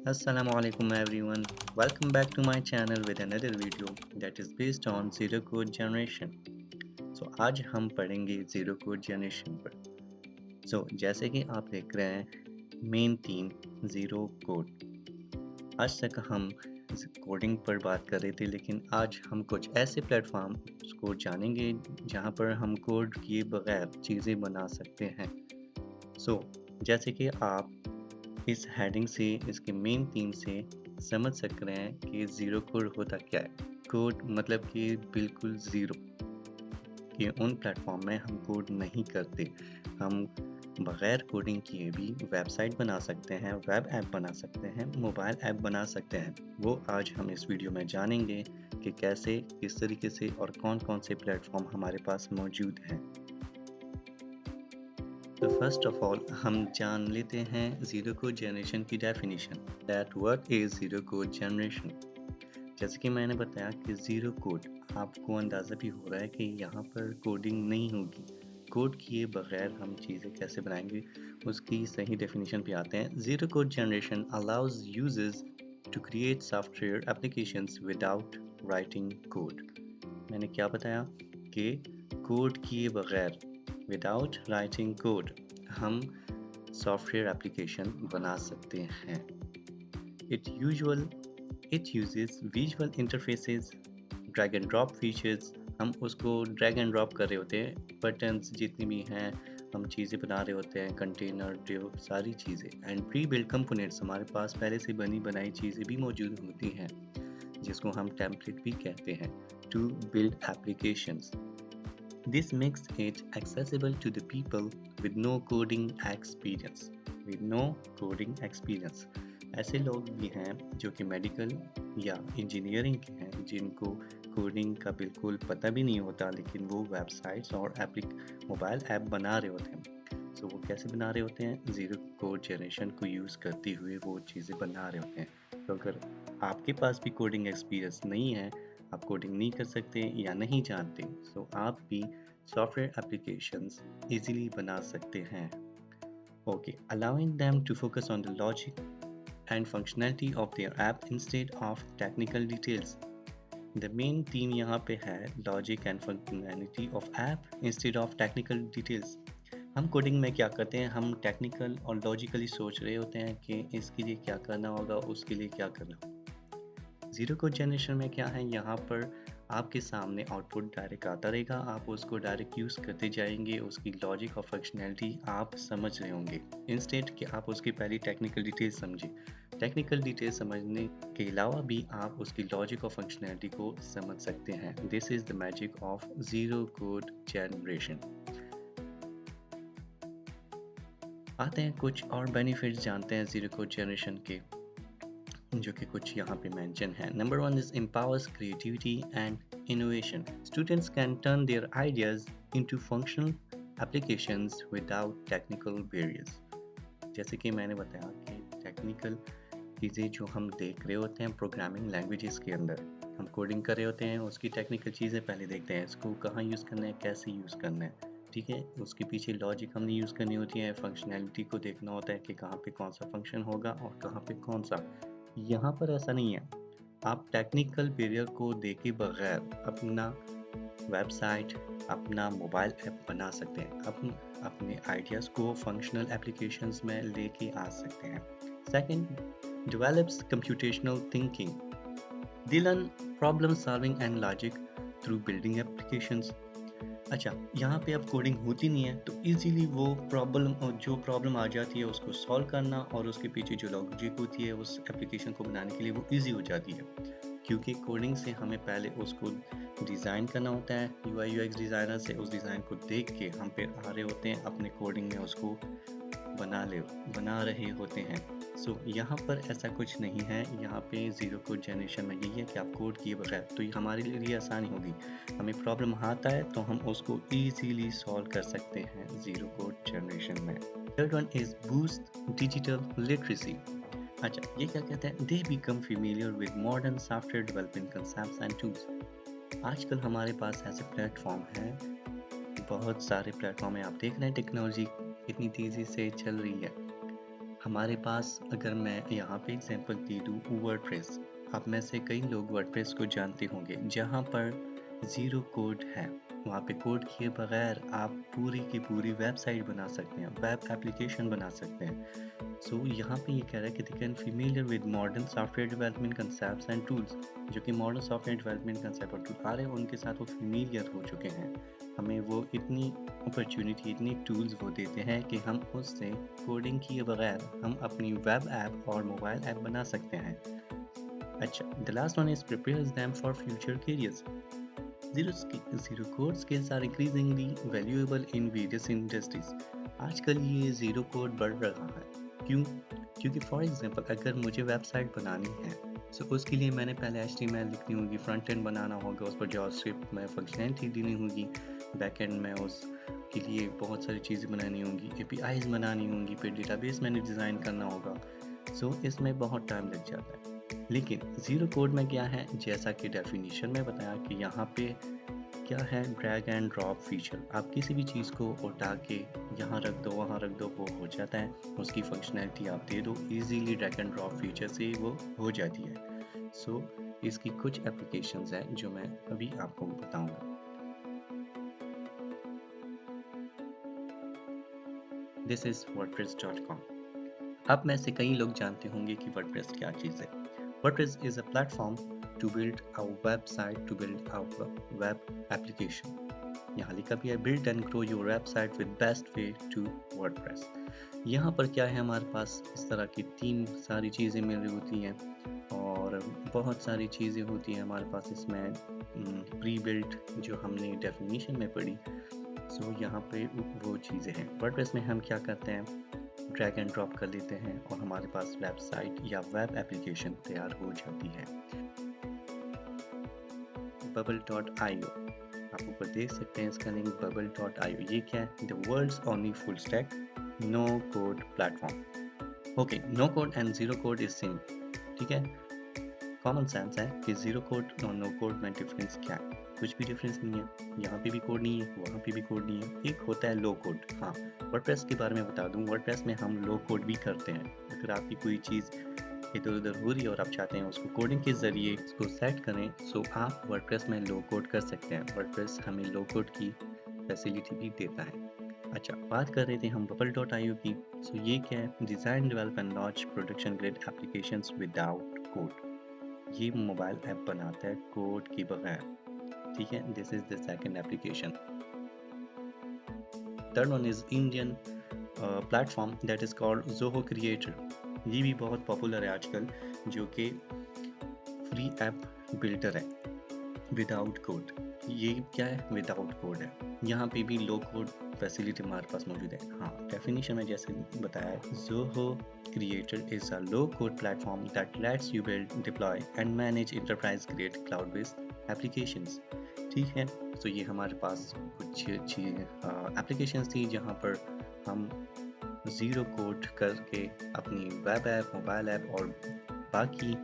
Assalamu alaikum everyone. Welcome back to my channel with another video that is based on zero code generation. So आज हम पढ़ेंगे zero code generation पर. So जैसे कि आप देख रहे हैं मेन थीम zero code. आज तक हम कोडिंग पर बात कर रहे थे लेकिन आज हम कुछ ऐसे प्लेटफॉर्म को जानेंगे जहां पर हम कोड किए बगैर चीज़ें बना सकते हैं. So जैसे कि आप इस हेडिंग से इसके मेन थीम से समझ सक रहे हैं कि ज़ीरो कोड होता क्या है. कोड मतलब कि बिल्कुल ज़ीरो, कि उन प्लेटफॉर्म में हम कोड नहीं करते. हम बगैर कोडिंग किए भी वेबसाइट बना सकते हैं, वेब ऐप बना सकते हैं, मोबाइल ऐप बना सकते हैं. वो आज हम इस वीडियो में जानेंगे कि कैसे, किस तरीके से और कौन कौन से प्लेटफॉर्म हमारे पास मौजूद हैं. तो फर्स्ट ऑफ ऑल हम जान लेते हैं ज़ीरो कोड जनरेशन की definition. That what is zero code generation. जैसे कि मैंने बताया कि ज़ीरो कोड, आपको अंदाज़ा भी हो रहा है कि यहाँ पर कोडिंग नहीं होगी. कोड किए बगैर हम चीज़ें कैसे बनाएंगे, उसकी सही डेफिनेशन पे आते हैं. Zero code generation allows users to create software applications without writing code. मैंने क्या बताया कि कोड किए बगैर, विदाउट राइटिंग कोड, हम सॉफ्टवेयर एप्लीकेशन बना सकते हैं. It uses visual interfaces, drag and drop features. हम उसको ड्रैग एंड ड्रॉप कर रहे होते हैं, बटन्स जितनी भी हैं हम चीज़ें बना रहे होते हैं, कंटेनर डिव सारी चीज़ें. एंड प्री बिल्ड कंपोनेंट्स, हमारे पास पहले से बनी बनाई चीज़ें भी मौजूद होती हैं जिसको हम टेम्पलेट भी कहते हैं, to build applications. This makes it accessible to the people with no coding experience. With no coding experience. ऐसे लोग भी हैं जो कि मेडिकल या इंजीनियरिंग के हैं जिनको कोडिंग का बिल्कुल पता भी नहीं होता, लेकिन वो वेबसाइट्स और मोबाइल ऐप बना रहे होते हैं. सो वो कैसे बना रहे होते हैं, ज़ीरो कोड जनरेशन को यूज़ करते हुए वो चीज़ें बना रहे होते हैं. तो अगर आपके पास भी कोडिंग एक्सपीरियंस नहीं है, आप कोडिंग नहीं कर सकते या नहीं जानते, सो आप भी सॉफ्टवेयर एप्लीकेशंस इजीली बना सकते हैं. Okay, allowing them to focus on the logic and functionality of their app instead of technical details. The main theme यहाँ पे है logic and functionality of app instead of technical details. हम coding में क्या करते हैं, हम टेक्निकल और लॉजिकली सोच रहे होते हैं कि इसके लिए क्या करना होगा, उसके लिए क्या करना होगा. ज़ीरो कोड जनरेशन में क्या है, यहाँ पर आपके सामने आउटपुट डायरेक्ट आता रहेगा, आप उसको डायरेक्ट यूज़ करते जाएंगे, उसकी लॉजिक और फंक्शनैलिटी आप समझ रहे होंगे, इंस्टेड कि आप उसकी पहली टेक्निकल डिटेल समझें. टेक्निकल डिटेल समझने के अलावा भी आप उसकी लॉजिक और फंक्शनैलिटी को समझ सकते हैं. This is the magic of zero code generation. आते हैं कुछ और बेनिफिट्स जानते हैं ज़ीरो कोड जनरेशन के, जो कि कुछ यहाँ पे मेंशन है. Number 1 is empowers creativity and innovation. Students can turn their ideas into functional applications without technical barriers. जैसे कि मैंने बताया कि टेक्निकल चीज़ें जो हम देख रहे होते हैं प्रोग्रामिंग लैंग्वेजेस के अंदर, हम कोडिंग कर रहे होते हैं, उसकी टेक्निकल चीज़ें पहले देखते हैं, इसको कहाँ यूज़ करना है, कैसे यूज़ करना है, ठीक है. उसके पीछे लॉजिक हमने यूज़ करनी होती है, फंक्शनैलिटी को देखना होता है कि कहाँ पे कौन सा फंक्शन होगा और कहाँ पे कौन सा. यहाँ पर ऐसा नहीं है. आप टेक्निकल बैरियर को देखे बगैर अपना वेबसाइट, अपना मोबाइल ऐप बना सकते हैं. अपने आइडियाज़ को फंक्शनल एप्लीकेशंस में लेके आ सकते हैं. Second, develops computational thinking. They learn problem solving and logic through building applications. अच्छा, यहाँ पे अब कोडिंग होती नहीं है तो इजीली वो जो प्रॉब्लम आ जाती है उसको सॉल्व करना और उसके पीछे जो लॉजिक होती है उस एप्लीकेशन को बनाने के लिए वो इजी हो जाती है, क्योंकि कोडिंग से हमें पहले उसको डिज़ाइन करना होता है. यूआई यूएक्स डिज़ाइनर से उस डिज़ाइन को देख के हम फिर आ रहे होते हैं अपने कोडिंग में उसको बना रहे होते हैं. सो यहाँ पर ऐसा कुछ नहीं है. यहाँ पे ज़ीरो कोड जनरेशन में यही है कि आप कोड किए बगैर, तो ये हमारे लिए आसानी होगी. हमें प्रॉब्लम आता है तो हम उसको ईजीली सॉल्व कर सकते हैं ज़ीरो कोड जनरेशन में. Third one is boost digital literacy. अच्छा, ये क्या कहते हैं, they become familiar with modern software development concepts and tools. आजकल हमारे पास ऐसे प्लेटफॉर्म हैं, बहुत सारे प्लेटफॉर्म हैं. आप देख रहे हैं टेक्नोलॉजी कितनी तेज़ी से चल रही है. हमारे पास अगर मैं यहाँ पे एग्जांपल दे दूँ वर्डप्रेस, आप में से कई लोग वर्डप्रेस को जानते होंगे, जहाँ पर ज़ीरो कोड है। वहाँ पे कोड किए बगैर आप पूरी की पूरी वेबसाइट बना सकते हैं, वेब एप्लीकेशन बना सकते हैं। सो यहाँ पे ये कह रहा है कि they can familiar with modern software development concepts and tools, जो कि मॉडर्न सॉफ्टवेयर डेवलपमेंट कंसेप्ट और टूल आ रहे हैं उनके साथ वो फेमिलियर हो चुके हैं। हमें वो इतनी अपॉर्चुनिटी, इतनी टूल्स वो देते हैं कि हम उससे कोडिंग किए बगैर हम अपनी वेब ऐप और मोबाइल ऐप बना सकते हैं। अच्छा, the last one is prepares them for future careers. Zero code skills are increasingly valuable in various industries. आजकल ये ज़ीरो कोड बढ़ रहा है। क्यों? क्योंकि फॉर एग्जांपल अगर मुझे वेबसाइट बनानी है, सो उसके लिए मैंने पहले HTML लिखनी होगी, फ्रंट एंड बनाना होगा, उस पर जावास्क्रिप्ट में फंक्शनैलिटी देनी होगी, बैक एंड में उसके लिए बहुत सारी चीज़ें बनानी होंगी, APIs बनानी होंगी, फिर डेटाबेस मैंने डिज़ाइन करना होगा। सो इसमें बहुत टाइम लग जाता है। लेकिन ज़ीरो कोड में क्या है, जैसा कि डेफिनेशन में बताया कि यहाँ पे क्या है, ड्रैग एंड ड्रॉप फीचर। आप किसी भी चीज़ को उठा के यहाँ रख दो, वहाँ रख दो, वो हो जाता है। उसकी फंक्शनैलिटी आप दे दो, easily drag and drop feature से वो हो जाती है। सो इसकी कुछ एप्लीकेशंस हैं जो मैं अभी आपको बताऊंगा। This is wordpress.com। आप में से कई लोग जानते होंगे कि वर्डप्रेस क्या चीज़ है। WordPress is a platform to build a website, to build a web application. यहाँ लिखा भी है build and grow your website with best way to WordPress। यहाँ पर क्या है, हमारे पास इस तरह की तीन सारी चीज़ें मिल रही होती हैं और बहुत सारी चीज़ें होती हैं हमारे पास इसमें प्री बिल्ट जो हमने डेफिनेशन में पढ़ी। सो यहाँ पे वो चीज़ें हैं। वर्डप्रेस में हम क्या करते हैं, ड्रैग एंड ड्रॉप कर लेते हैं और हमारे पास वेबसाइट या वेब एप्लीकेशन तैयार हो जाती है। bubble.io, आप ऊपर देख सकते हैं इसका लिंक bubble.io। ये क्या है, the world's only full stack no code platform. Okay, no code and zero code is same, ठीक है। कॉमन सेंस है कि जीरो कोड और नो कोड में डिफरेंस क्या है, कुछ भी डिफरेंस नहीं है। यहाँ पे भी कोड नहीं है, वहाँ पे भी कोड नहीं है। एक होता है लो कोड। हाँ, वर्डप्रेस के बारे में बता दूँ, वर्डप्रेस में हम लो कोड भी करते हैं। अगर आपकी कोई चीज़ इधर उधर हो रही है और आप चाहते हैं उसको कोडिंग के ज़रिए इसको सेट करें, सो आप वर्डप्रेस में लो कोड कर सकते हैं। वर्डप्रेस हमें लो कोड की फैसिलिटी भी देता है। अच्छा, बात कर रहे थे हम bubble.io की। सो ये क्या है, design develop and launch production grade applications without code. ये मोबाइल ऐप बनाता है कोड के बगैर, ठीक है। This is the second application. Third one is Indian platform that is called Zoho creator. ये भी बहुत पॉपुलर है आजकल, जो कि फ्री ऐप बिल्डर है विदाउट कोड। ये क्या है, विदाउट कोड है। यहाँ पे भी लो कोड फैसिलिटी हमारे पास मौजूद है। हाँ, डेफिनेशन में जैसे बताया है, Zoho Creator is a low-code platform that lets you build, deploy and manage enterprise-grade cloud-based applications। ठीक है, तो ये हमारे पास कुछ एप्लीकेशंस थी जहाँ पर हम ज़ीरो कोड करके अपनी वेब ऐप, मोबाइल ऐप और बाकी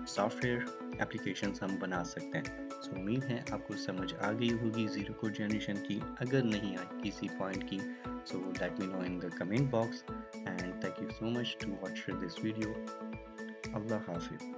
सॉफ्टवेयर एप्लीकेशंस हम बना सकते हैं। सो उम्मीद है आपको समझ आ गई होगी ज़ीरो कोड जनरेशन की। अगर नहीं आई किसी पॉइंट की, so let me know in the comment box and thank you so much to watch this video. अल्लाह हाफिज़।